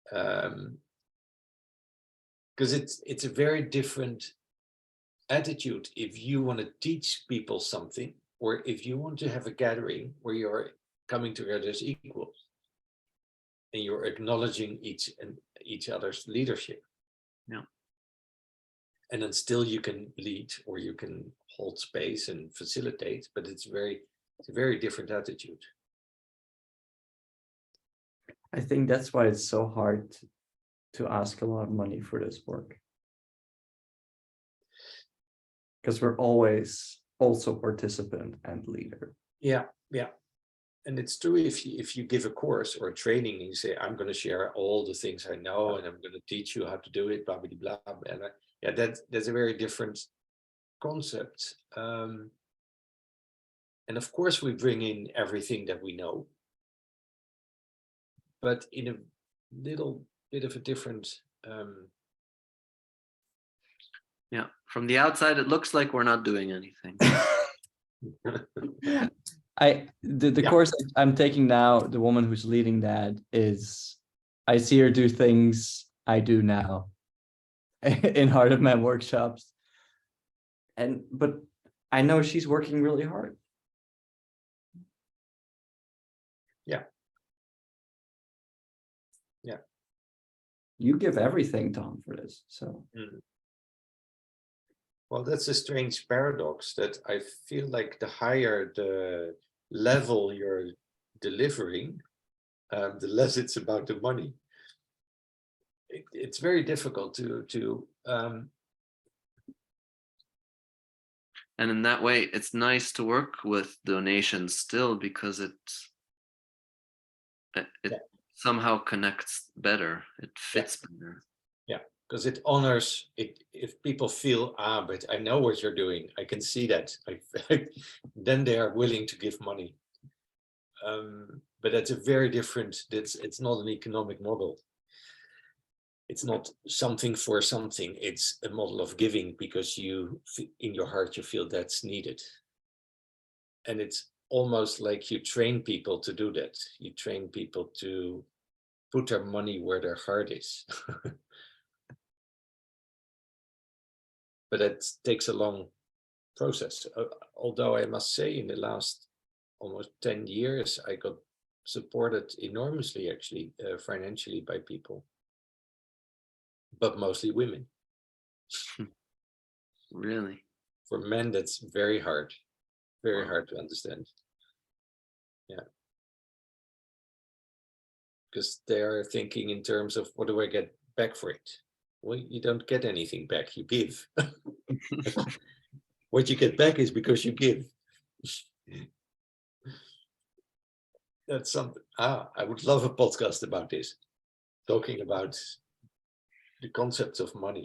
Because it's a very different attitude if you want to teach people something, or if you want to have a gathering where you're coming together as equals and you're acknowledging each other's leadership. Yeah. And then still you can lead, or you can hold space and facilitate, but it's a very different attitude. I think that's why it's so hard to ask a lot of money for this work. Because we're always also participant and leader. Yeah. And it's true if you give a course or a training and you say, I'm going to share all the things I know and I'm going to teach you how to do it, blah, blah, blah. And yeah, that's a very different concept. And of course, we bring in everything that we know, but in a little bit of a different. Yeah, from the outside, it looks like we're not doing anything. The course I'm taking now, the woman who's leading that is, I see her do things I do now in Heart of Man workshops. But I know she's working really hard. Yeah. You give everything, Tom, for this. So. Well, that's a strange paradox that I feel like the higher the level you're delivering, the less it's about the money. It's very difficult to and in that way, it's nice to work with donations still, because it somehow connects better. It fits better. Yeah, because it honors it. If people feel, but I know what you're doing, I can see that, then they are willing to give money. But that's a very different, it's not an economic model. It's not something for something. It's a model of giving because you, in your heart, you feel that's needed. And it's almost like you train people to do that. You train people to put their money where their heart is. But it takes a long process. Although I must say, in the last almost 10 years, I got supported enormously, actually, financially by people, but mostly women. Really? For men, that's very hard to understand. Yeah. Because they are thinking in terms of, what do I get back for it? Well, you don't get anything back, you give. What you get back is because you give. That's something. I would love a podcast about this, talking about the concepts of money.